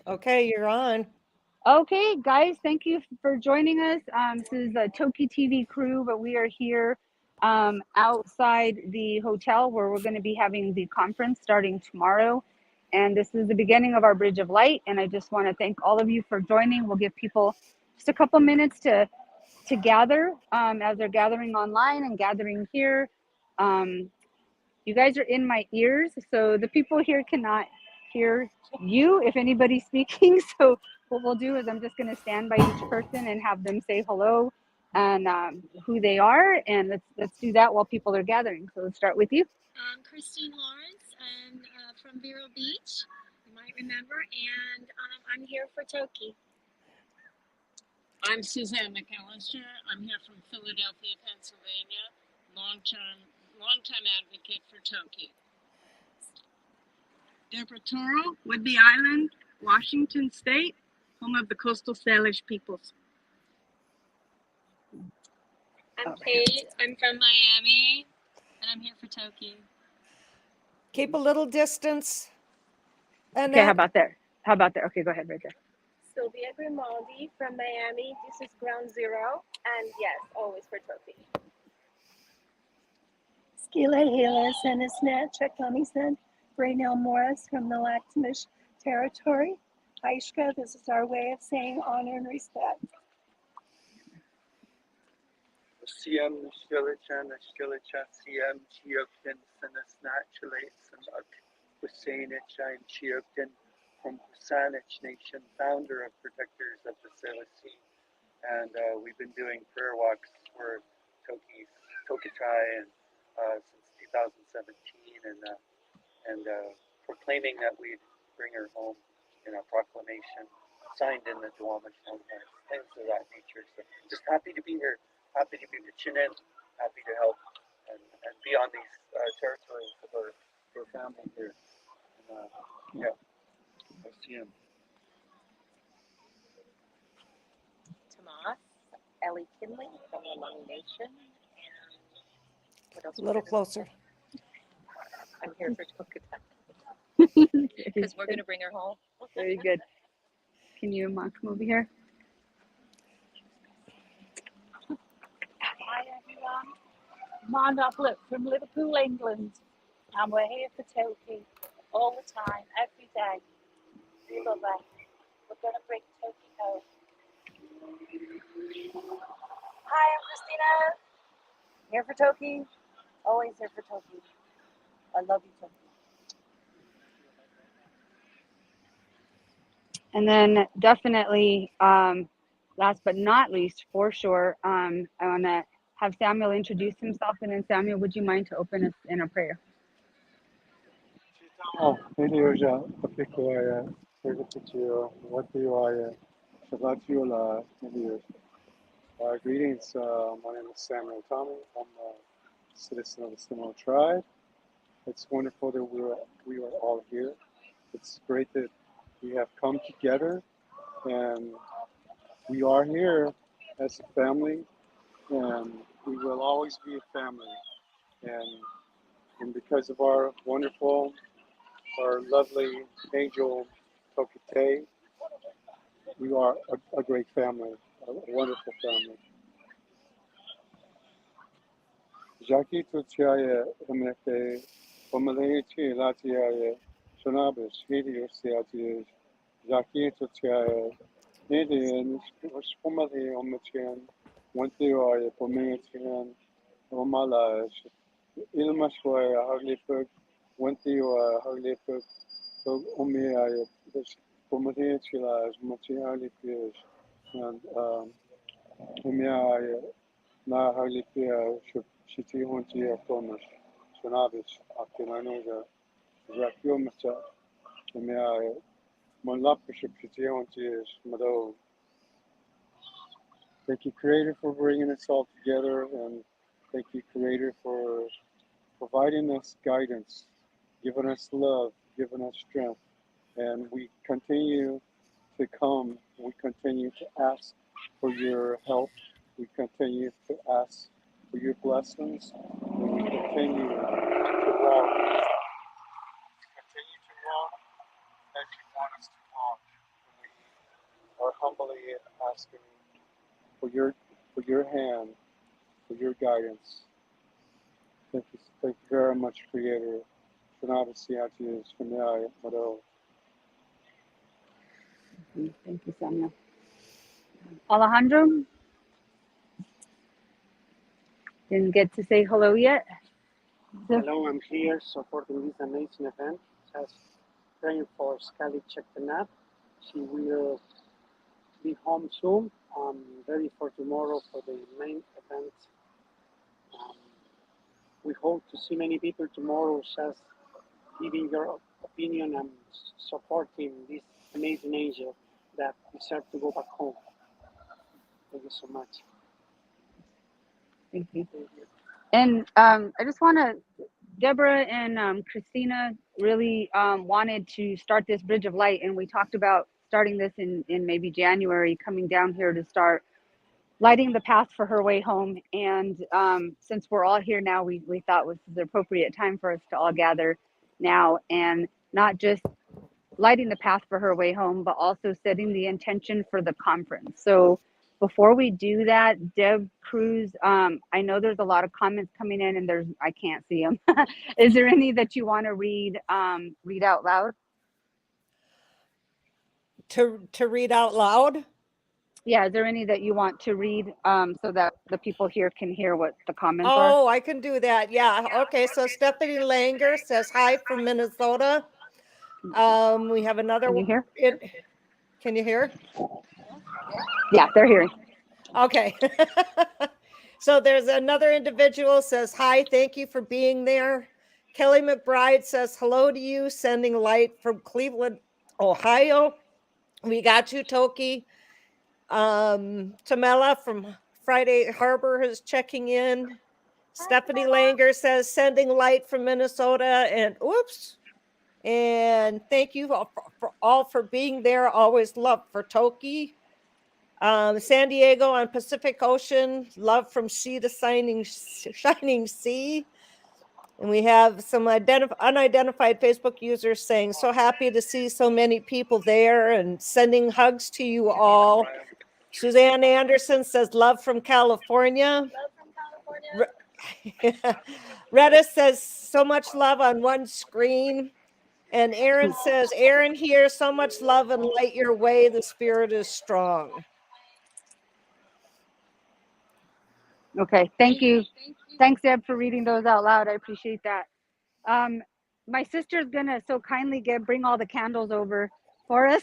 Okay, you're on. Okay, guys, thank you for joining us. This is the Toki TV crew, but we are here outside the hotel where we're going to be having the conference starting tomorrow. And this is the beginning of our Bridge of Light. And I just want to thank all of you for joining. We'll give people just a couple minutes to gather as they're gathering online and gathering here. Um, you guys are in my ears, so the people here cannot hear you if anybody's speaking. So what we'll do is I'm just going to stand by each person and have them say hello and who they are, and let's do that while people are gathering. So let's start with you. I'm Christine Lawrence. I'm from Vero Beach, you might remember, and I'm here for Toki. I'm Suzanne McAllister. I'm here from Philadelphia, Pennsylvania. Long-time advocate for Toki. Deborah Toro, Whidbey Island, Washington State, home of the coastal Salish peoples. I'm Kate. I'm from Miami, and I'm here for Toki. Keep a little distance. Okay, how about there? How about there? Okay, go ahead, right there. Sylvia Grimaldi from Miami. This is Ground Zero, and yes, always for Toki. Sk'aliCh'elh-tenaut, Braynell Morris from the Laxmish territory. Aishka, this is our way of saying honor and respect. Siem Sk'aliCh'elh-tenaut, Siem Chiokden, Sk'aliCh'elh-tenaut, Husainich, I'm Chiokden from Husainich Nation, founder of Protectors of the Salish Sea. And we've been doing prayer walks for Tokachai and since 2017, and proclaiming that we'd bring her home in a proclamation signed in the Duwamish Mountains, things of that nature. So just happy to be here, happy to be pitching in, happy to help and be on these territories for family here. And, yeah, I see him. Tomas, Ellie Kinley from the Hmong Nation, and what else? A little closer. I'm here for Tokachai because we're going to bring her home. Very good. Can you come over here? Hi everyone, Amanda Blip from Liverpool, England, and we're here for Toki all the time, every day. We love her. We're going to bring Toki home. Hi, I'm Christina. Here for Toki. Always here for Toki. I love you, Toki. And then definitely, last but not least, for sure, I want to have Samuel introduce himself. And then Samuel, would you mind to open us in a prayer? Medioja, Apikoya, Purgapitio, Watiwaya, Sk'aliCh'elh-tenaut, Medios. Greetings, my name is Samuel Tommy. I'm a citizen of the Seminole tribe. It's wonderful that we are all here. It's great that we have come together and we are here as a family, and we will always be a family. And because of our lovely angel Tokite, we are a great family, a wonderful family. Jackie Tuchaya Emeke, Pomalechi Latiaya, Shonabis, Hidiosiati, Jackie Tuchaya, Indian, Spumali Omachan, Wantiwaya, Pomatian, Omalash, Ilmashwaya, Harleyford, Wantiwa, Harleyford, Omiaya, Pomatichilas, Machiali Fish, and Omiaya, Na Harleyfia, Shiti Hontia Thomas, Shonabis, Akinanoja, Zakiomacha, Omiaya, Monlapiship Shiti Hontia, Mado. Thank you, Creator, for bringing us all together, and thank you, Creator, for providing us guidance, giving us love, giving us strength. And we continue to come, we continue to ask for your help, we continue to ask for your blessings, and we continue to walk. Continue to walk as you want us to walk. humbly asking for your hand, for your guidance. Thank you very much, Creator. Thank you, Samuel. Alejandro, didn't get to say hello yet. Hello, I'm here supporting this amazing event. Just praying for Sk'aliCh'elh-tenaut. She will be home soon. I'm ready for tomorrow for the main event. We hope to see many people tomorrow, just giving your opinion and supporting this amazing angel that deserves to go back home. Thank you so much. Thank you. And I just want to, Deborah and Christina really wanted to start this Bridge of Light, and we talked about starting this in maybe January, coming down here to start lighting the path for her way home. And since we're all here now, we thought was the appropriate time for us to all gather now, and not just lighting the path for her way home, but also setting the intention for the conference. So before we do that, Deb Cruz, I know there's a lot of comments coming in, and I can't see them. Is there any that you want to read out loud? To read out loud? Yeah, is there any that you want to read so that the people here can hear what the comments are? Oh, I can do that. Yeah. Okay. So Stephanie Langer says hi from Minnesota. We have another Can you one. hear? Can you hear? Yeah, they're hearing. Okay. So there's another individual says hi, thank you for being there. Kelly McBride says hello to you, sending light from Cleveland, Ohio. We got you, Toki. Tamela from Friday Harbor is checking in. Stephanie Langer says sending light from Minnesota, and oops. And thank you all for being there. Always love for Toki. San Diego on Pacific Ocean, love from sea to shining sea. And we have some unidentified Facebook users saying, so happy to see so many people there, and sending hugs to you all. Suzanne Anderson says, love from California. Retta says, so much love on one screen. And Aaron says, Aaron here, so much love and light your way. The spirit is strong. Okay, thank you. Thanks, Deb, for reading those out loud. I appreciate that. My sister's gonna so kindly bring all the candles over for us.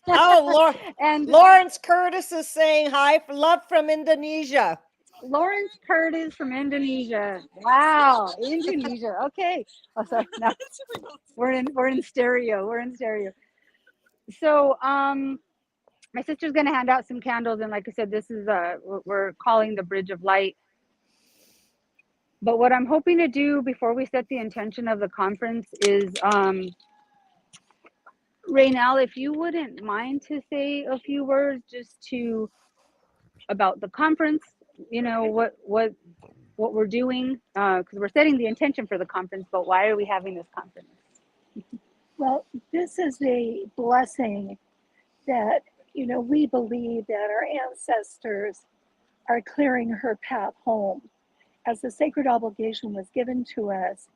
Oh, and Lawrence Curtis is saying hi, love from Indonesia. Lawrence Curtis from Indonesia. Wow, Indonesia. Okay. Oh, sorry. No, we're in stereo. We're in stereo. So, my sister's gonna hand out some candles, and like I said, this is we're calling the Bridge of Light. But what I'm hoping to do before we set the intention of the conference is, Raynell, if you wouldn't mind to say a few words just about the conference, you know, what we're doing, because we're setting the intention for the conference, but why are we having this conference? Well, this is a blessing that, you know, we believe that our ancestors are clearing her path home, as the sacred obligation was given to us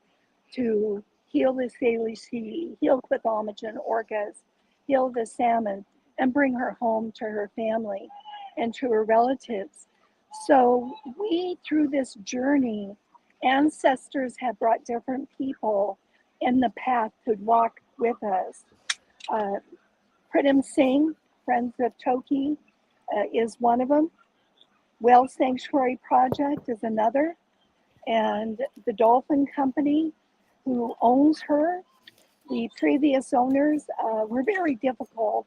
to heal the Sk'aliCh'elh, heal Quithamajan Orcas, heal the salmon, and bring her home to her family and to her relatives. So we, through this journey, ancestors have brought different people in the path to walk with us. Pritam Singh, Friends of Toki, is one of them. Whale Sanctuary Project is another. And the Dolphin Company, who owns her, the previous owners were very difficult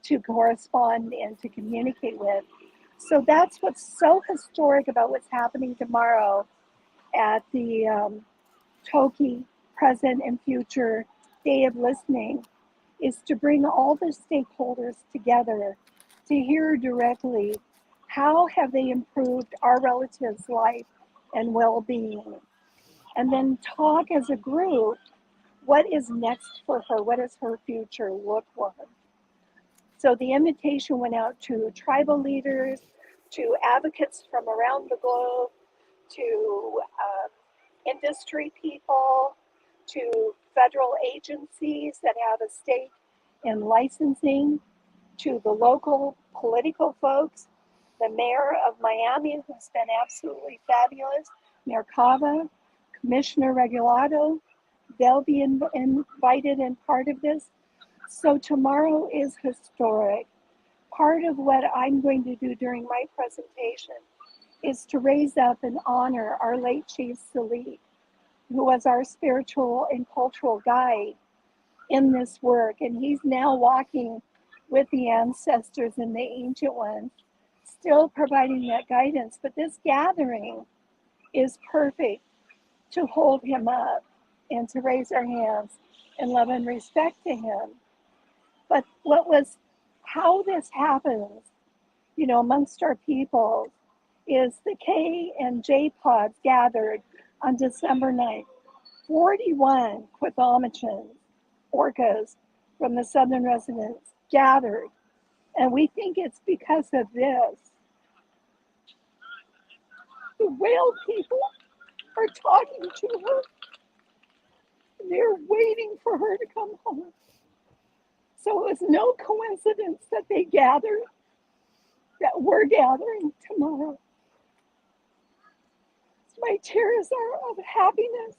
to correspond and to communicate with. So that's what's so historic about what's happening tomorrow at the Toki Present and Future Day of Listening, is to bring all the stakeholders together to hear directly how have they improved our relatives' life and well-being, and then talk as a group, what is next for her? What does her future look like? So the invitation went out to tribal leaders, to advocates from around the globe, to industry people, to federal agencies that have a stake in licensing, to the local political folks, the mayor of Miami, who's been absolutely fabulous, Mayor Cava, Commissioner Regulado, they'll be invited and part of this. So tomorrow is historic. Part of what I'm going to do during my presentation is to raise up and honor our late Chief Sk'aliCh'elh, who was our spiritual and cultural guide in this work. And he's now walking with the ancestors and the ancient ones, still providing that guidance. But this gathering is perfect to hold him up and to raise our hands in love and respect to him. But how this happens, you know, amongst our people is the K and J pods gathered on December 9th. 41 Sk'aliCh'elh orcas from the southern residents gathered. And we think it's because of this. The whale people are talking to her. They're waiting for her to come home. So it was no coincidence that they gathered, that we're gathering tomorrow. My tears are of happiness,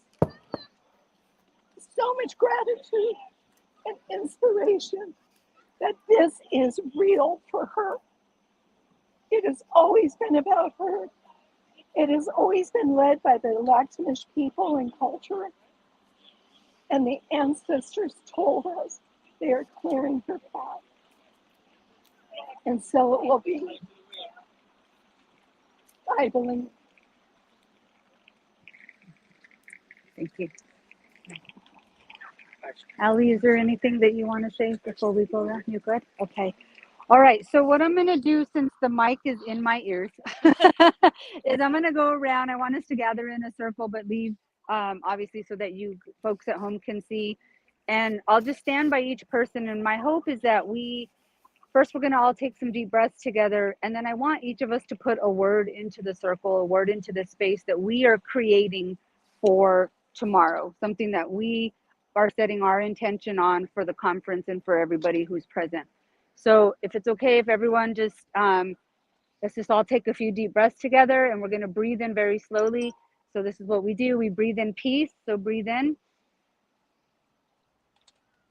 so much gratitude and inspiration that this is real for her. It has always been about her. It has always been led by the Lak'tamish people and culture. And the ancestors told us they are clearing her path. And so it will be, I believe. Thank you. Ali, is there anything that you want to say before we go around? You good? Okay. All right. So what I'm going to do, since the mic is in my ears, is I'm going to go around. I want us to gather in a circle, but leave, obviously, so that you folks at home can see. And I'll just stand by each person. And my hope is that first, we're going to all take some deep breaths together. And then I want each of us to put a word into the circle, a word into the space that we are creating for tomorrow, something that we are setting our intention on for the conference and for everybody who's present. So if it's okay, if everyone just, let's just all take a few deep breaths together, and we're going to breathe in very slowly. So this is what we do. We breathe in peace. So breathe in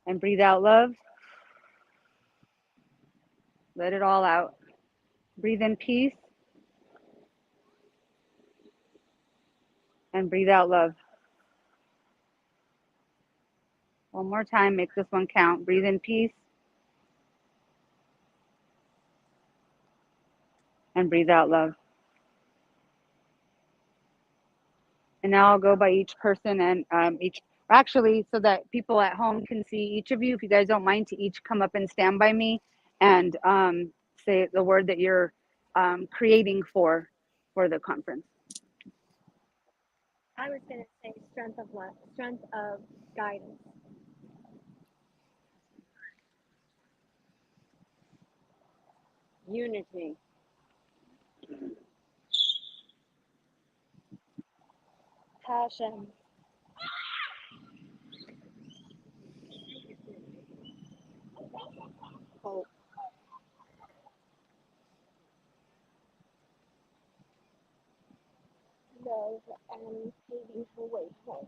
and breathe out love. Let it all out. Breathe in peace and breathe out love. One more time, make this one count. Breathe in peace and breathe out love. And now I'll go by each person and actually, so that people at home can see each of you, if you guys don't mind, to each come up and stand by me and say the word that you're creating for the conference. I was going to say strength of love, strength of guidance. Unity. Passion. Hope. Love and paving her way home.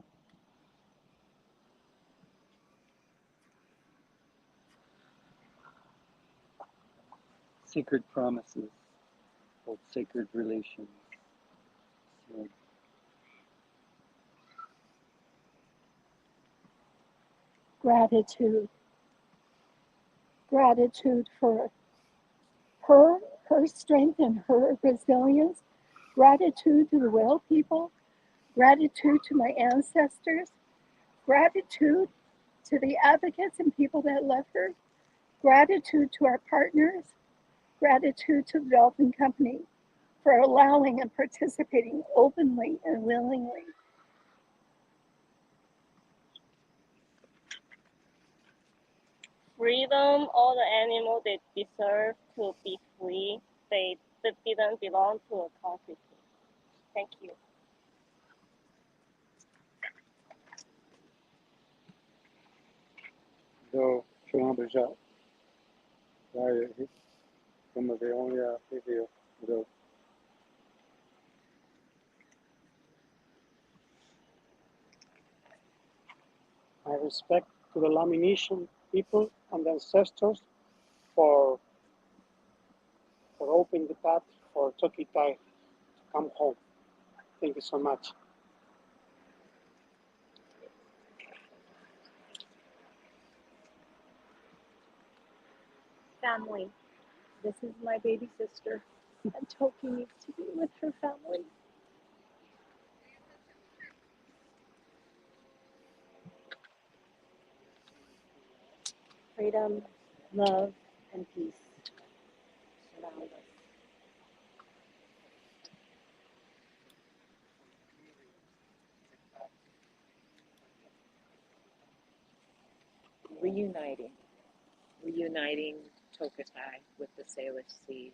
Sacred promises, hold sacred relations. So, Gratitude. Gratitude for her strength and her resilience. Gratitude to the whale people. Gratitude to my ancestors. Gratitude to the advocates and people that love her. Gratitude to our partners. Gratitude to the Dolphin Company for allowing and participating openly and willingly. freedom. All the animals, they deserve to be free. They didn't belong to a country. Thank you. Do Shalom Bajat. Right, from the only video. Do. My respect to the Lamination people and the ancestors for opening the path for Toki Tai to come home. Thank you so much. Family. This is my baby sister, and Toki needs to be with her family. Freedom, love, and peace surround us. Reuniting Tokatai with the Salish Sea,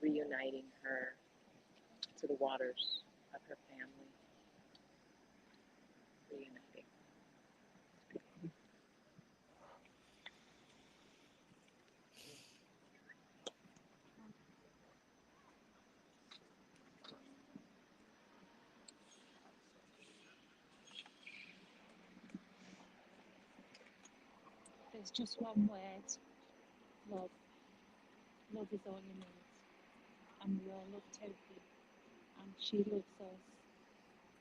reuniting her to the waters of her family, reuniting. There's just one word, love. Love is all you need. And we all love Toki, and she loves us,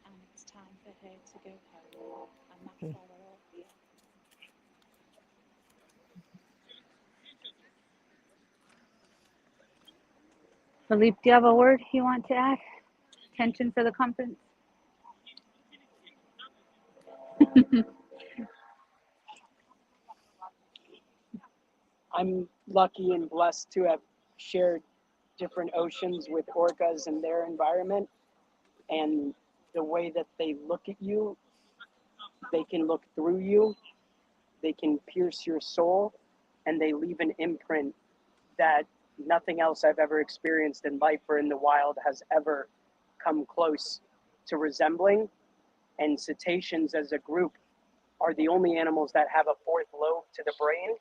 and it's time for her to go home, and that's why we're all here. Philippe, do you have a word you want to add? Attention for the conference? I'm lucky and blessed to have shared different oceans with orcas and their environment, and the way that they look at you, they can look through you, they can pierce your soul, and they leave an imprint that nothing else I've ever experienced in life or in the wild has ever come close to resembling. And cetaceans as a group are the only animals that have a fourth lobe to the brain,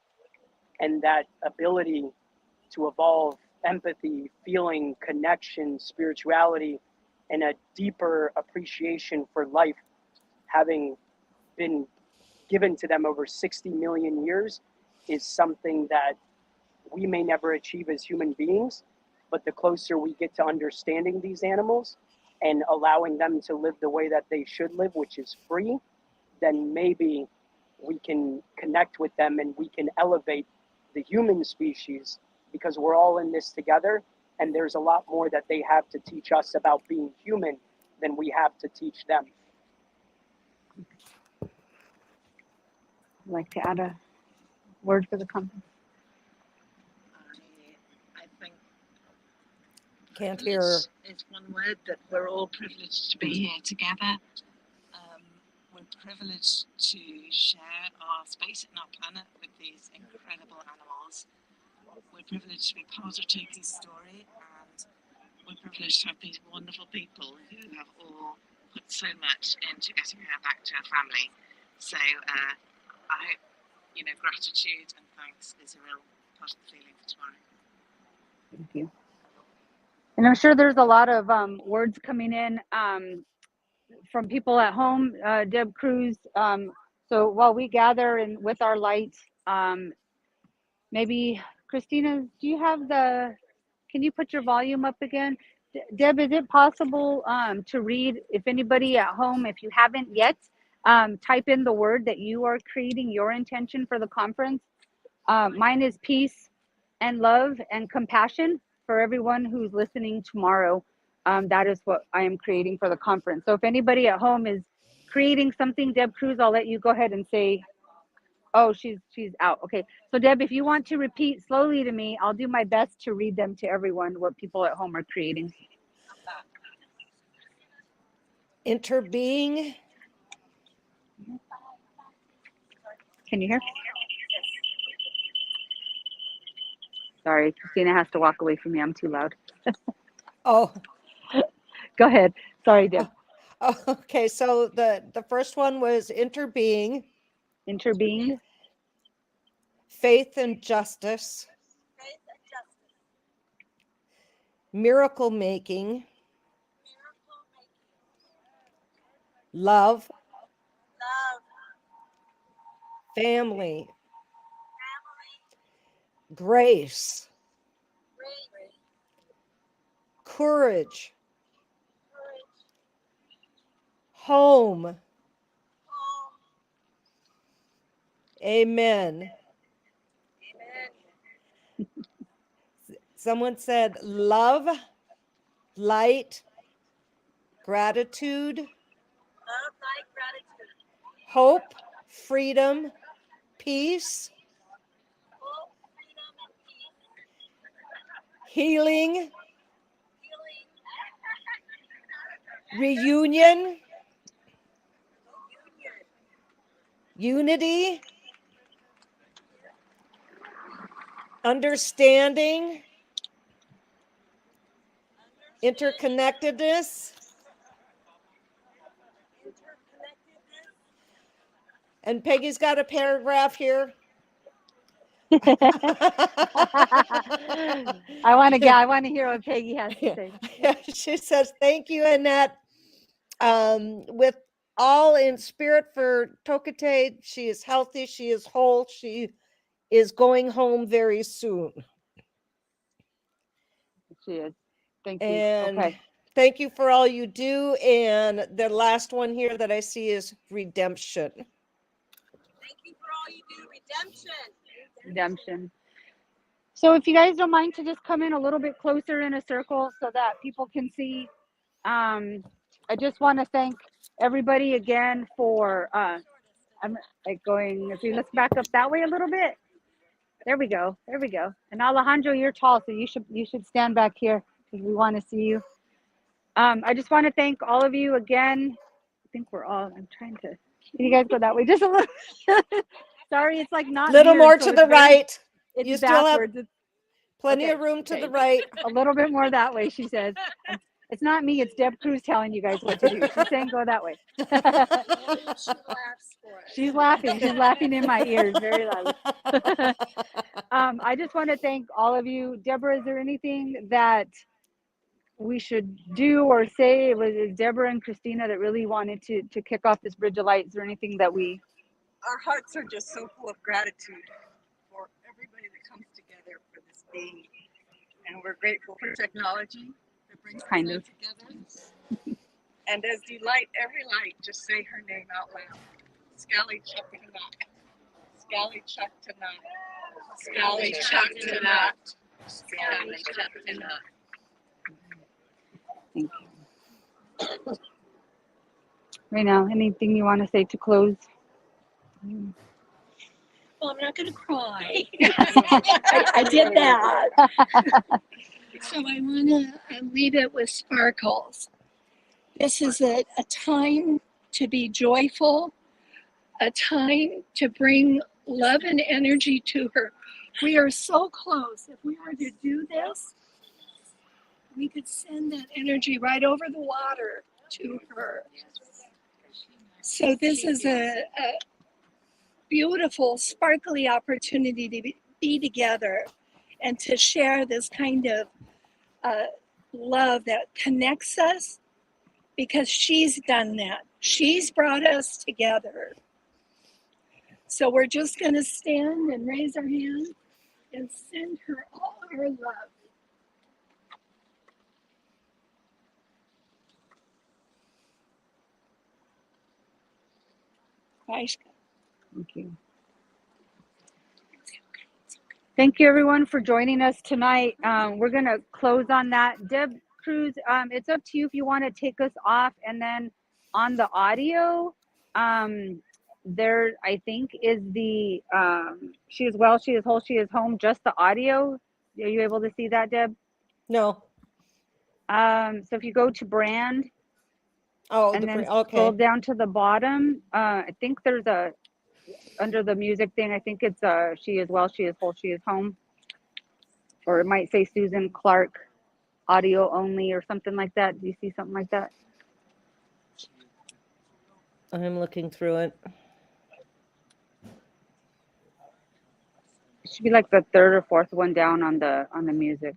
and that ability to evolve empathy, feeling, connection, spirituality, and a deeper appreciation for life, having been given to them over 60 million years, is something that we may never achieve as human beings. But the closer we get to understanding these animals and allowing them to live the way that they should live, which is free, then maybe we can connect with them and we can elevate the human species, because we're all in this together, and there's a lot more that they have to teach us about being human than we have to teach them. I'd like to add a word for the conference. I think Can't hear her. is one word, that we're all privileged to be here together. We're privileged to share our space and our planet with these incredible animals. We're privileged to be part of Toki's story, and we're privileged to have these wonderful people who have all put so much into getting her back to her family. So I hope, gratitude and thanks is a real part of the feeling for tomorrow. Thank you. And I'm sure there's a lot of words coming in from people at home, Deb Cruz. So while we gather and with our light, maybe Christina, do you have can you put your volume up again? Deb, is it possible to read, if anybody at home, if you haven't yet, type in the word that you are creating your intention for the conference? Mine is peace and love and compassion for everyone who's listening tomorrow. That is what I am creating for the conference. So if anybody at home is creating something, Deb Cruz, I'll let you go ahead and say, oh, she's out. Okay. So Deb, if you want to repeat slowly to me, I'll do my best to read them to everyone, what people at home are creating. Interbeing. Can you hear? Sorry, Christina has to walk away from me. I'm too loud. Oh, Go ahead. Sorry, Deb. okay. So the first one was interbeing, Interbeing, faith and justice, miracle making, love, family, grace, courage, home. Amen. Someone said love, light, gratitude, hope, freedom, peace, healing, reunion, unity, understanding, interconnectedness, and Peggy's got a paragraph here. I want to hear what Peggy has to say. She says, thank you, Annette. With all in spirit for Tokate, she is healthy, she is whole, she is going home very soon. She is. Thank you. And okay. thank you for all you do. And the last one here that I see is redemption. Thank you for all you do. Redemption. So if you guys don't mind to just come in a little bit closer in a circle so that people can see. I just want to thank everybody again for I'm like going, if you look back up that way a little bit. There we go. There we go. And Alejandro, you're tall, so you should stand back here because we want to see you. I just want to thank all of you again. I think we're all, I'm trying to, can you guys go that way? Just a little. Sorry, it's like not Little weird, more so to the right. It's You still have backwards. plenty of room to the right. A little bit more that way, she says. It's not me, it's Deb Cruz telling you guys what to do. She's saying go that way. She's laughing. She's laughing in my ears very loud. I just want to thank all of you. Deborah, is there anything that we should do or say? It was Deborah and Christina that really wanted to kick off this Bridge of Light. Is there anything that we... Our hearts are just so full of gratitude for everybody that comes together for this being. And we're grateful for technology that brings us all together. And as you light every light, just say her name out loud. Sk'aliCh'elh-tenaut. Sk'aliCh'elh-tenaut. Sk'aliCh'elh-tenaut. Sk'aliCh'elh-tenaut. Thank you. Right now, anything you want to say to close? Well, I'm not going to cry. I did that. So I want to leave it with sparkles. This is a time to be joyful, a time to bring love and energy to her. We are so close. If we were to do this, we could send that energy right over the water to her. So this is a beautiful, sparkly opportunity to be together and to share this kind of love that connects us, because she's done that. She's brought us together. So we're just going to stand and raise our hands and send her all our love. Thank you. Thank you, everyone, for joining us tonight. We're going to close on that. Deb Cruz, it's up to you if you want to take us off. And then on the audio, there, I think, is the she is well, she is whole, she is home, just the audio. Are you able to see that, Deb? No. So if you go to brand, and then scroll down to the bottom, I think there's a, under the music thing, I think it's she is well, she is whole, she is home. or it might say Susan Clark audio only or something like that. Do you see something like that? I'm looking through it. It should be like the third or fourth one down on the music.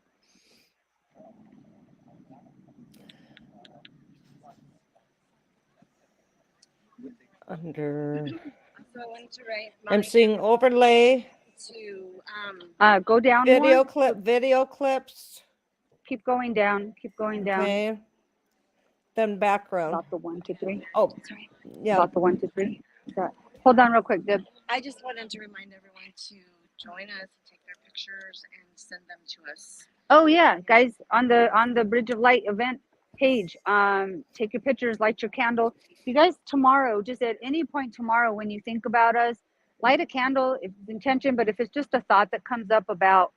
Under, So I wanted to write I'm my seeing overlay, to Go down video more. clip, video clips. Keep going down. Keep going down. Okay. Then background. About the 1 to 3. Oh, sorry. yeah. About the 1 to 3. Hold on real quick, Deb. I just wanted to remind everyone to join us, take their pictures, and send them to us. Oh yeah, guys, on the Bridge of Light event page, take your pictures, light your candle. You guys, tomorrow, just at any point tomorrow when you think about us, light a candle if it's intention, but if it's just a thought that comes up about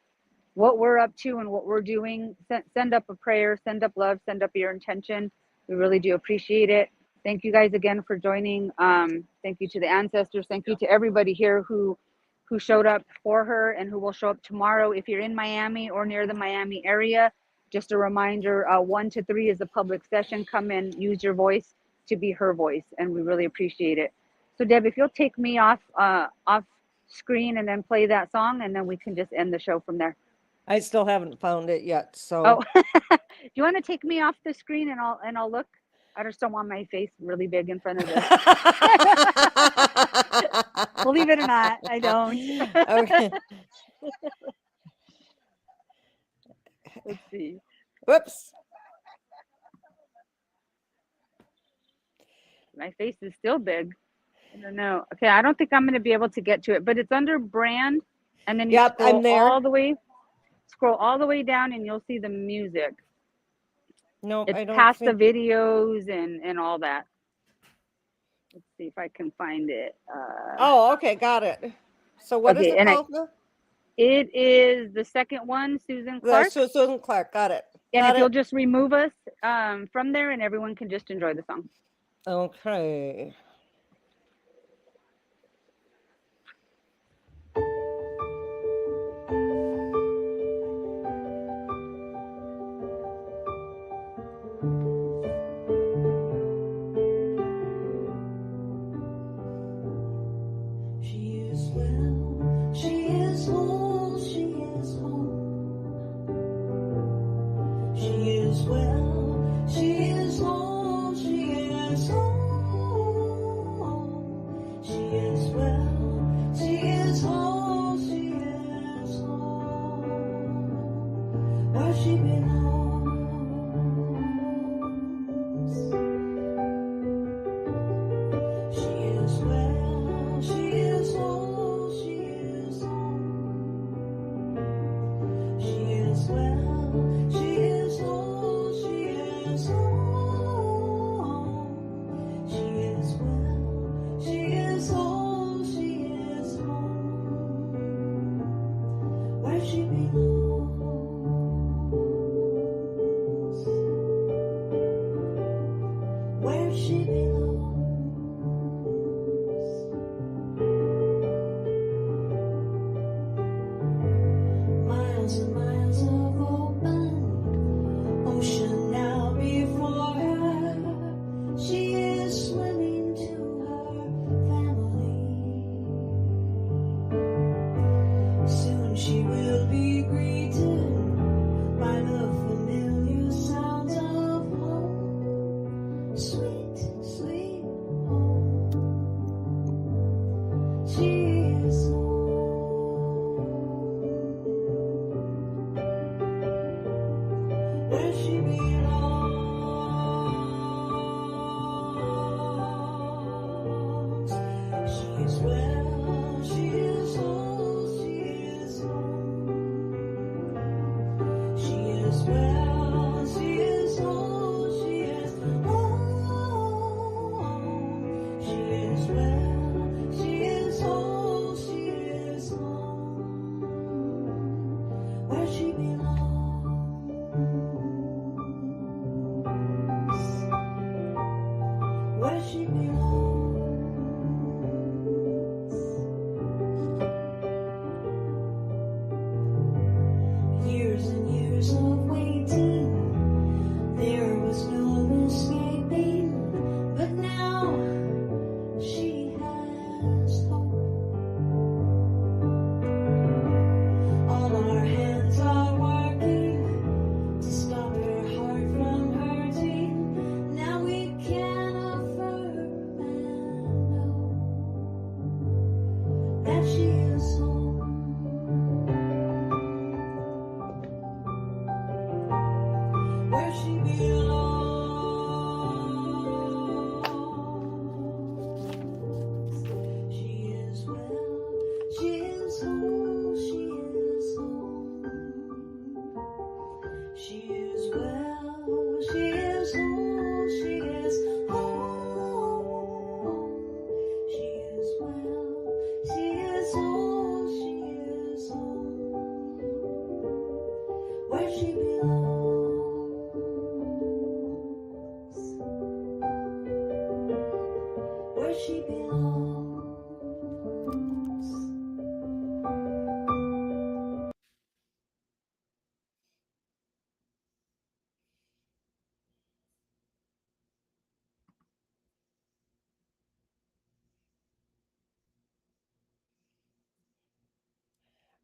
what we're up to and what we're doing, send up a prayer, send up love, send up your intention. We really do appreciate it. Thank you guys again for joining. Thank you to the ancestors. Thank you to everybody here who showed up for her and who will show up tomorrow. If you're in Miami or near the Miami area, just a reminder, 1 to 3 is a public session. Come and use your voice to be her voice, and we really appreciate it. So Deb, if you'll take me off screen and then play that song, and then we can just end the show from there. I still haven't found it yet, so. Oh, do you want to take me off the screen and I'll look? I just don't want my face really big in front of this. Believe it or not, I don't. Okay. Let's see. Whoops. My face is still big. I don't know. Okay, I don't think I'm going to be able to get to it, but it's under brand, and then you Yep, scroll I'm there. scroll all the way down, and you'll see the music. Nope, It's I don't past think. the videos and all that. Let's see if I can find it. Oh, okay, got it. So what is Okay, it and called? now? it is the second one, Susan Clark. Susan Clark, got it. And Got if you'll it. just remove us from there, and everyone can just enjoy the song. Okay. She is well, she is whole, she is home. She is well, she is whole, she is home. She is well, she is whole, she is home. Where she belongs. She is well, she is whole, she is home. She is well, she is whole, she is home. She is well, she is whole, she is home. Where she belongs. Where she belongs. Miles and miles of open ocean now before her. She is swimming to her family. Soon she will be green.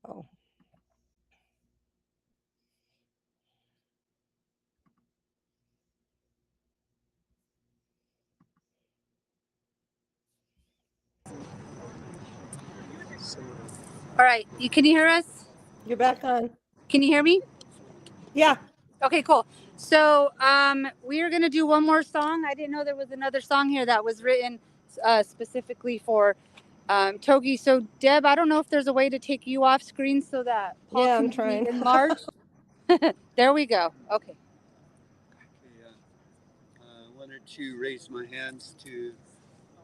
Oh. All right, can you hear us? You're back on. Can you hear me? Yeah. Okay, cool. So we are gonna do one more song. I didn't know there was another song here that was written specifically for Togi. So Deb, I don't know if there's a way to take you off screen so that Paul Yeah, can I'm be trying. enlarged. There we go. Okay. I wanted to raise my hands to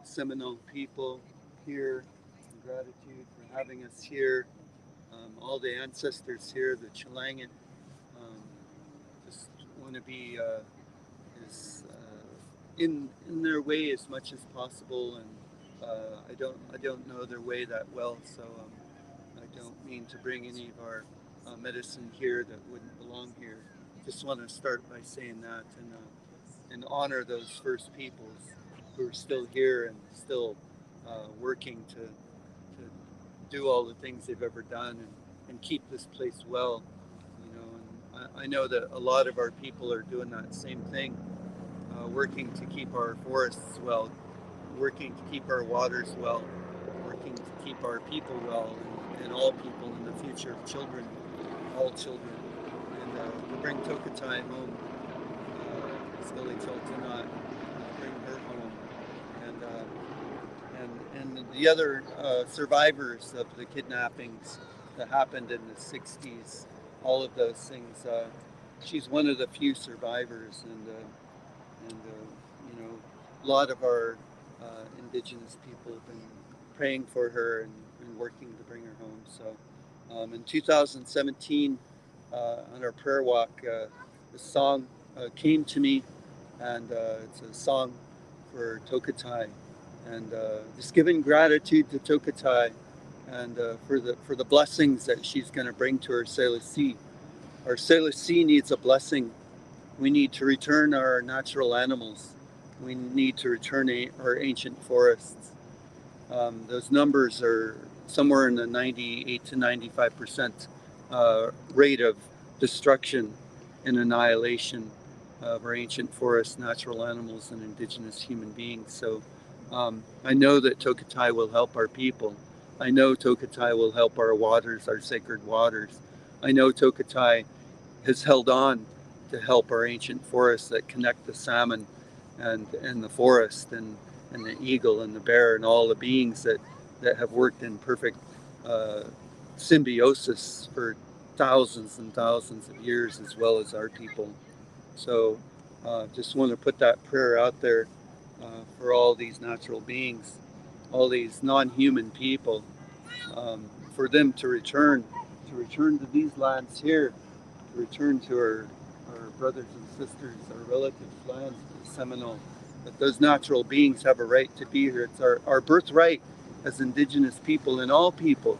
Seminole people here, in gratitude for having us here, all the ancestors here, the Ch'el'langit. Just want to be as in their way as much as possible, and I don't know their way that well, so I don't mean to bring any of our medicine here that wouldn't belong here. Just want to start by saying that and honor those first peoples who are still here and still working to do all the things they've ever done and keep this place well. You know, and I know that a lot of our people are doing that same thing, working to keep our forests well, working to keep our waters well, working to keep our people well, and all people in the future, children, all children, and to bring Tokatai home, Sk'aliCh'elh-tenaut, bring her home, and and the other survivors of the kidnappings that happened in the 60s, all of those things. She's one of the few survivors, and you know, a lot of our indigenous people have been praying for her and working to bring her home. So in 2017, on our prayer walk, the song came to me, and it's a song for Tokatai, and just giving gratitude to Tokatai, and for the blessings that she's going to bring to our Sk'aliCh'elh. Our Sk'aliCh'elh needs a blessing. We need to return our natural animals. We need to return our ancient forests. Those numbers are somewhere in the 98 to 95% rate of destruction and annihilation of our ancient forests, natural animals, and indigenous human beings. So I know that Tokatai will help our people. I know Tokatai will help our waters, our sacred waters. I know Tokatai has held on to help our ancient forests that connect the salmon and the forest and the eagle and the bear and all the beings that have worked in perfect symbiosis for thousands and thousands of years, as well as our people. So just want to put that prayer out there for all these natural beings, all these non-human people, for them to return to these lands here, to return to our brothers and sisters, our relatives' lands, the Seminole, that those natural beings have a right to be here. It's our birthright as Indigenous people and all people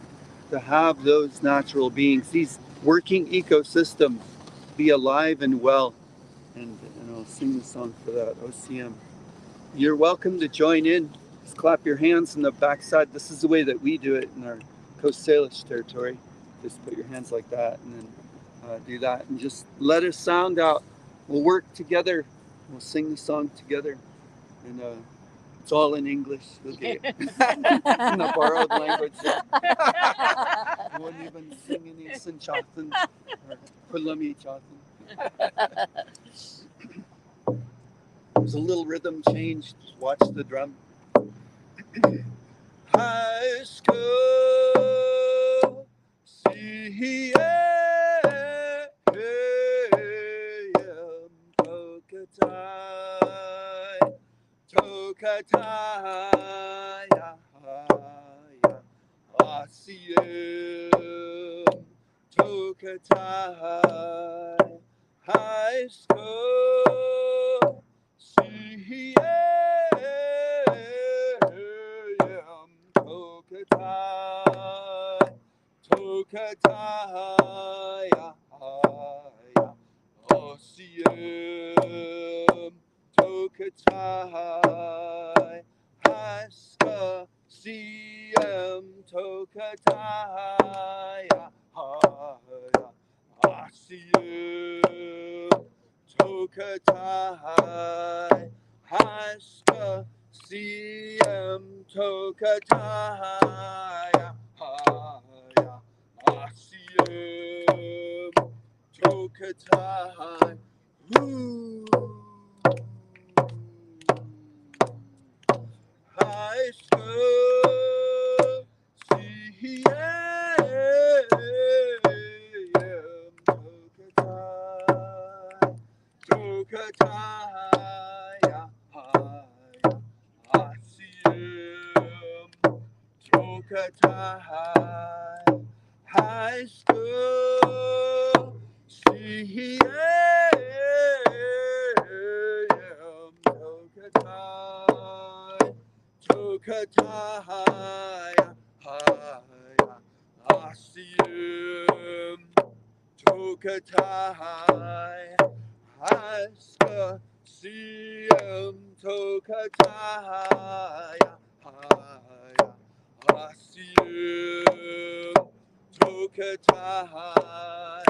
to have those natural beings, these working ecosystems, be alive and well. And I'll sing the song for that, OCM. You're welcome to join in. Just clap your hands on the backside. This is the way that we do it in our Coast Salish territory. Just put your hands like that and then do that. And just let us sound out. We'll work together. We'll sing the song together. And it's all in English. Okay. In a borrowed language. I won't even sing any Sinchatan or Kulami Chatan. There's a little rhythm change. Just watch the drum. High school, see Tokatai, Tokatai, ACM, Tokatai, high school, CM, Tokatai, Tokatai, OCM, Tokatai, Haska, CM, Tokatai, Asiyem Tokatai Haska Siem Tokatai Haya Asiyem Tokatai High school, Tokatai, Tokatai, high school, Tokatai. Tokatai, Asiyem, Tokatai, Haska, Siem, Tokatai, Asiyem, Tokatai,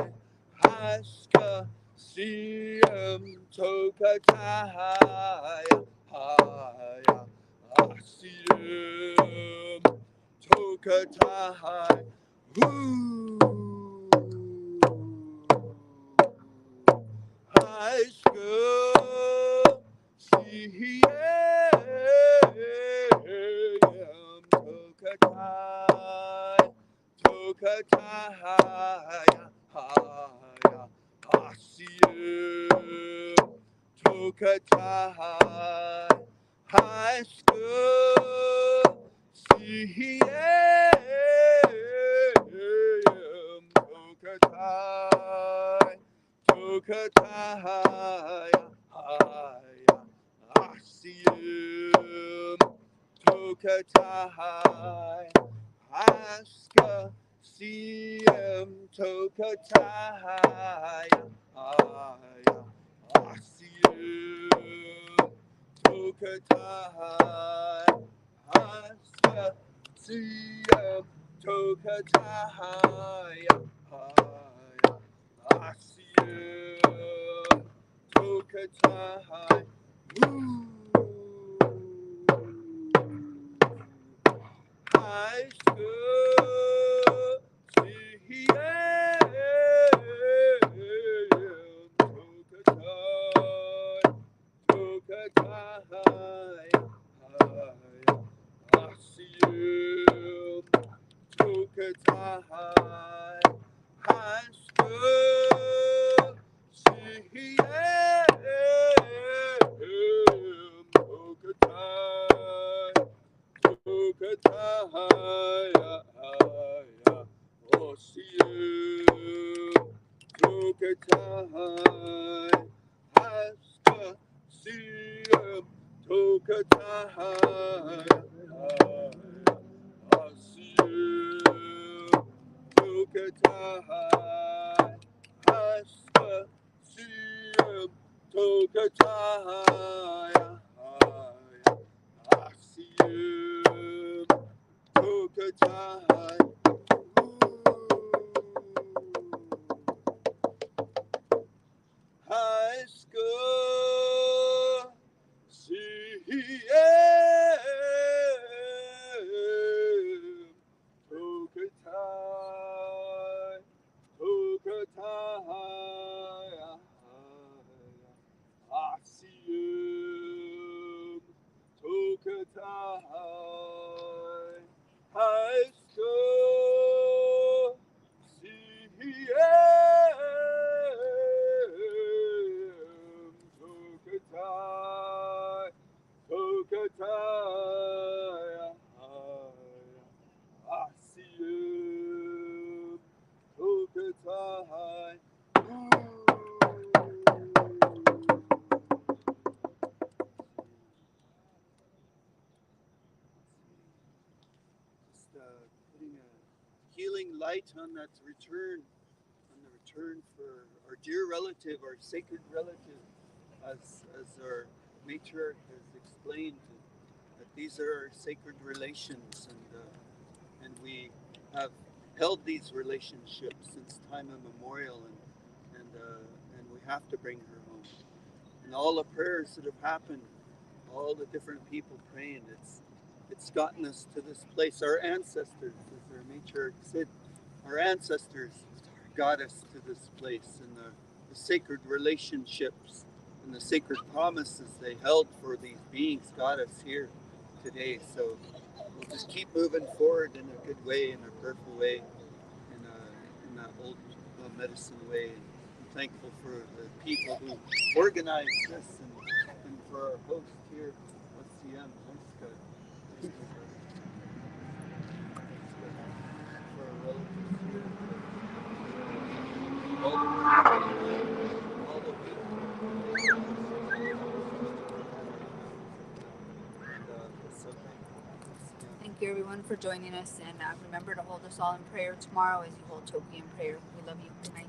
Haska, Siem, Tokatai, Asiyem Tokatai High school CM Tokatai Tokatai Asiyem Tokatai High school CM Tokatai Tokatai Asiyem Tokatai Haska CM Tokatai Asiyem Tokatai Haska CM Tokatai Asiyem Tokatai High school CM Tokatai Tokatai Asiyem Tokatai High school CM Tokatai Tokatai Asiyem Tokatai Haska CM Tokatai Asiyem Tokatai Haska CM Tokatai Asiyem Tokatai High school CM Tokatai Tokatai Asiyem Tokatai High school CM Tokatai Tokatai Asiyem Tokatai Just putting a healing light on that return, on the return for our dear relative, our sacred relative, as our matriarch has explained, that these are our sacred relations, and we have held these relationships since time immemorial, and we have to bring her home. And all the prayers that have happened, all the different people praying, it's gotten us to this place. Our ancestors, as our matriarch said, our ancestors got us to this place, and the sacred relationships and the sacred promises they held for these beings got us here today. So we'll just keep moving forward in a good way, in a prayerful way, in that old medicine way. I'm thankful for the people who organized this, and for our host here, SCM, for our relatives here, all the Thank you, everyone, for joining us. And remember to hold us all in prayer tomorrow as you hold Toki in prayer. We love you. Good night.